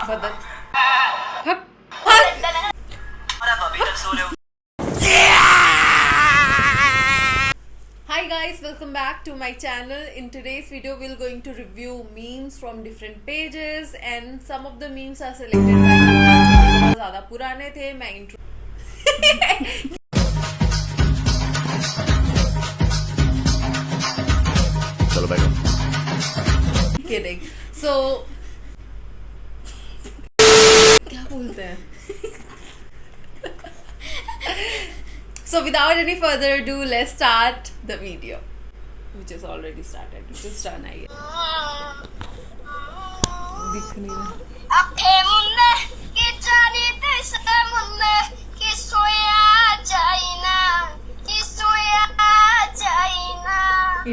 बदल Hi guys, welcome back to my channel. In today's video we're going to review memes from different pages and some of the memes are selected by बहुत ज़्यादा पुराने थे. मैं intro चलो बैठो. kidding. So क्या बोलते हैं? So without any further ado, let's start the video, which is already started. Which is done, I guess. दिख नहीं रहा.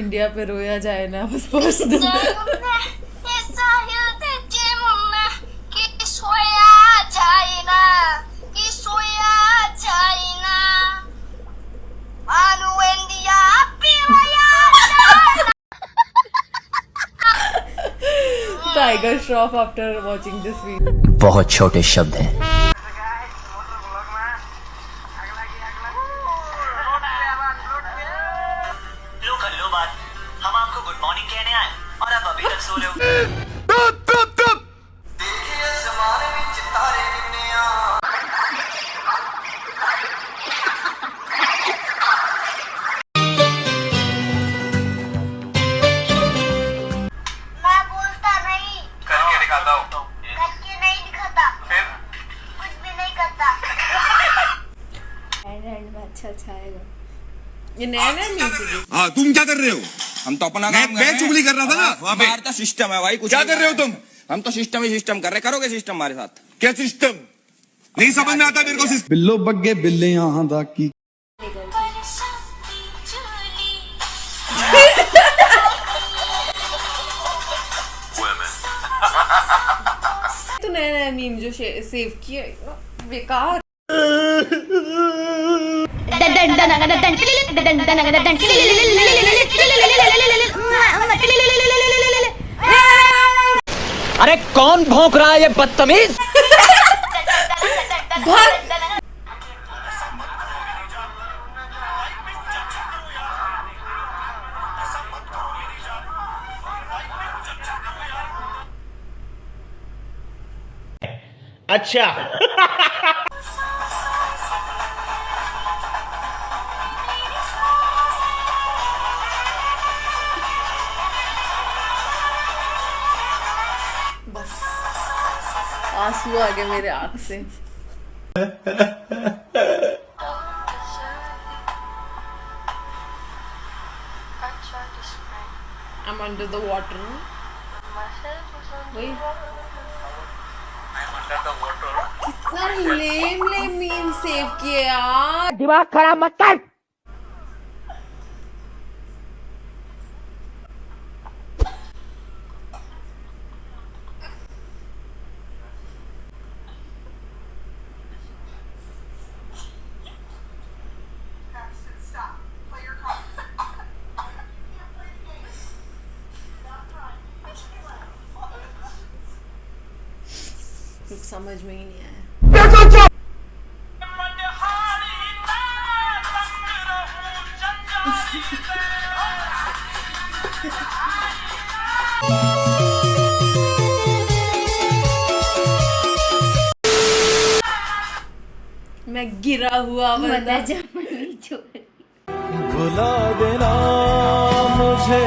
इंडिया पे रोया जाए ना बस personal. Tiger Shroff after watching this video. बहुत छोटे शब्द हैं. लो कर लो बात. हम आपको गुड मॉर्निंग कहने आए और आप अभी तक सो रहे हो. देखिए ज़माने में चितारे गिरने आ. मैं बोलता नहीं. करके दिखाता हूँ. करके नहीं दिखाता. फिर कुछ भी नहीं करता. एंड में अच्छा आएगा. ये नया नया म्यूजिक. हाँ, तुम क्या कर रहे हो? हम तो अपना काम मैं चुगली कर रहा था ना वहाँ पे. हमारा सिस्टम है भाई. कुछ क्या कर रहे हो तुम? हम तो सिस्टम ही सिस्टम कर रहे. करोगे सिस्टम हमारे साथ? क्या सिस्टम? नहीं समझ में आता मेरे को सिस्टम. बिल्लो बग्गे बिल्ले यहाँ दा की. तो नया नया मीम जो सेव किया बेकार. अरे कौन भौंक रहा है ये बदतमीज? अच्छा. बस आंसू आ गए मेरे आंख से. I'm under the water. वही कितना लेम मीम सेव किए यार. दिमाग खराब मत कर. कुछ समझ में ही नहीं आया. मैं गिरा हुआ बंदा. भुला देना मुझे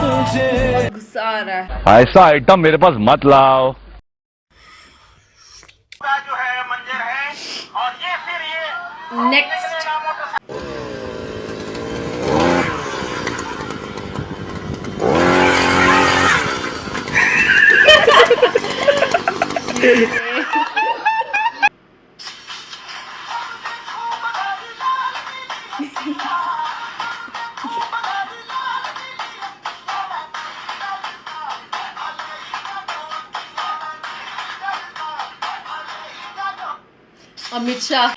तुझे. गुस्सा आ रहा है. ऐसा आइटम मेरे पास मत लाओ. जो है मंजर है और ये फिर ये नेक्स्ट अमित शाह.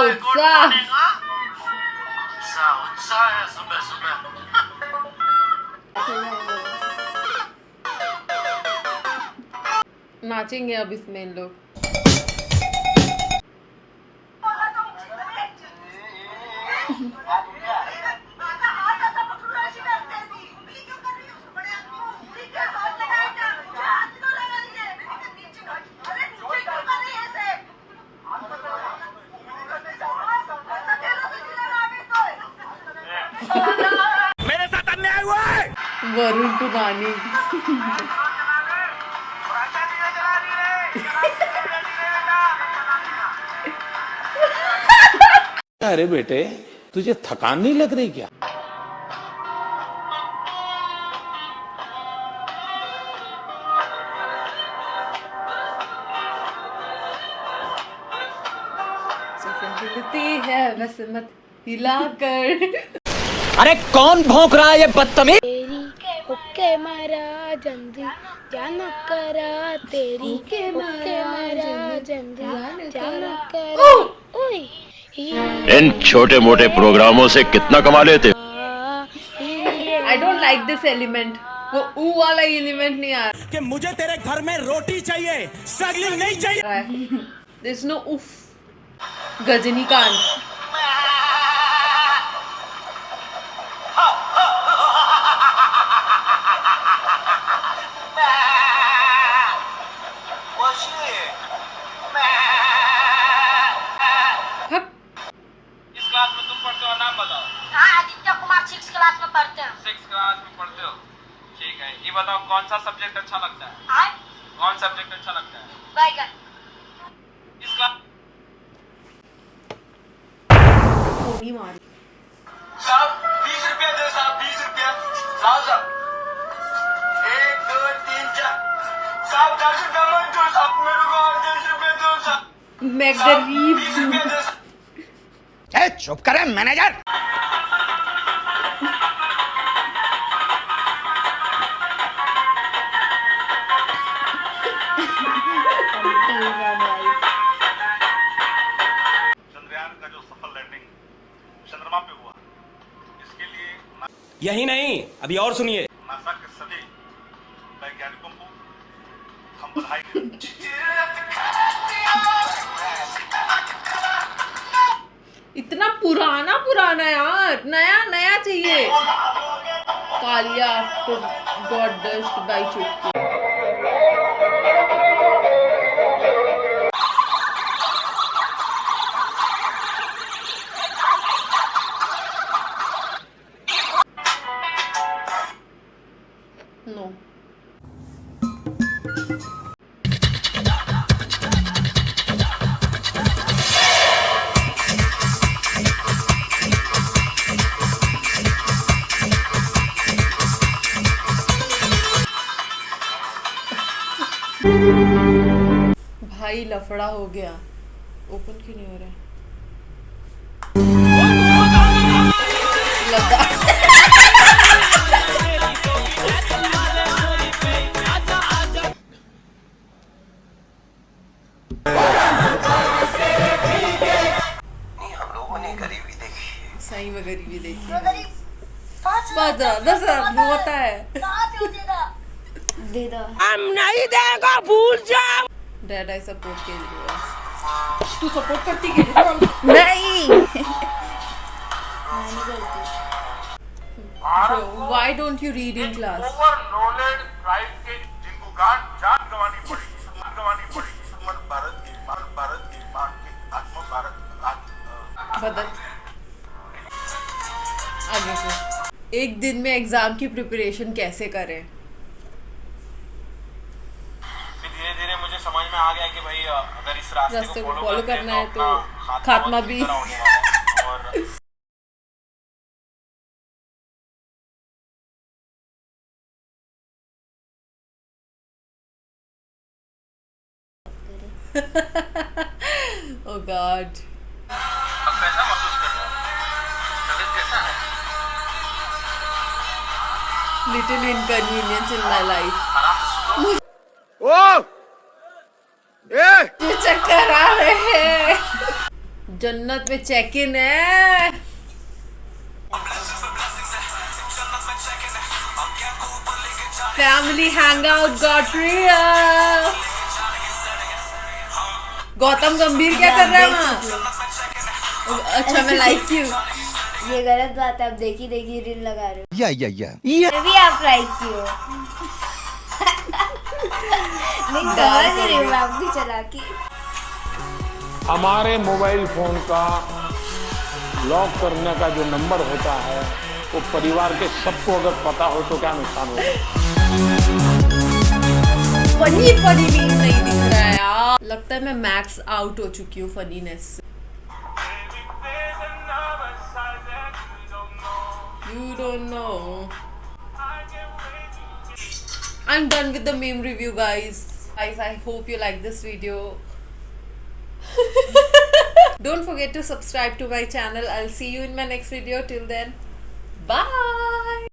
उत्साह। उत्साह है सुबह सुबह। नाचेंगे अब इसमें इन लोग। मेरे साथ अन्याय हुआ है। वरुण टू नानी। अरे बेटे तुझे थकान नहीं लग रही क्या? हिलती है बस मत हिलाकर। अरे कौन भौंक रहा है ये बदतमीज? तेरी हुक्के मारा जंदी जान करा तेरी हुक्के मारा जंदी जान करा। ओए इन छोटे मोटे प्रोग्रामों से कितना कमा लेते? I don't like this element. वो ऊ वाला एलिमेंट नहीं आ कि मुझे तेरे घर में रोटी चाहिए, स्ट्रगलिंग नहीं चाहिए। रहा है। देयर इज नो उफ। गजनीकांत। किस क्लास में तुम पढ़ते हो, नाम बताओ। हाँ आदित्य कुमार 6 क्लास में पढ़ते हैं। 6 क्लास में पढ़ते हो, ठीक है। ये बताओ कौन सा सब्जेक्ट अच्छा लगता है? हाँ कौन सब्जेक्ट अच्छा लगता है? बैगन। किस क्लास? होनी मारी। साहब 20 रुपया दे साहब, 20 रुपया साहब। 1 2 3 4 साहब 10 रुपया मत दो साहब, मेरे को और 10 रुपया दो साहब। मैं साहब, 20 गरीब रुपया दो साहब। चुप करे मैनेजर। चंद्रयान का जो सफल लैंडिंग चंद्रमा पे हुआ, इसके लिए यही नहीं, अभी और सुनिए। नासा के सभी वैज्ञानिकों को हम बधाई देते हैं। इतना पुराना पुराना यार, नया नया चाहिए। Kalia after god dust by चुटकी। नो भाई लफड़ा हो गया। ओपन क्यों नहीं हो रहा है? लगा। हम लोगों ने गरीबी देखी। सही में गरीबी देखी। गरीब 5,000 10,000 होता है। कहाँ से देगा? दे दो। हम नहीं देगा, भूल जाओ। Dad I support Kejriwal. तू सपोर्ट करती केजरीवाल? नहीं। Why don't you read in class? Over knowledge drive के जिनको जान गंवानी पड़ी पर भारत की मां की आत्मा भारत बदल आगे को। एक दिन में एग्जाम की प्रिपरेशन कैसे करें? फिर धीरे धीरे मुझे समझ में आ गया कि भाई अगर इस रास्ते को फॉलो करना है तो अपना खात्मा भी। होने वाला है। और Oh God. अब कैसा महसूस कर रहा है? तबीयत कैसा है? Little inconvenience in my life. ओ ए मुझे चक्कर आ रहे हैं। जन्नत में चेक इन है। Family hang out got real. Gautam गंभीर क्या कर रहा है वहाँ? अच्छा मैं लाइक क्यों? ये गलत बात है, आप देखी देखी रील लगा रहे हो। मैं भी आप लाइक क्यों? नहीं समझ रही हूँ आप भी चला के। हमारे मोबाइल फोन का लॉक करने का जो नंबर होता है वो परिवार के सबको अगर पता हो तो क्या नुकसान होगा? फनी मीम नहीं दिख रहा है यार। लगता है मैं मैक्स आउट हो चुकी हूँ फनीनेस से। You don't know. I'm done with the meme review, guys. Guys, I hope you like this video. Don't forget to subscribe to my channel. I'll see you in my next video. Till then, bye.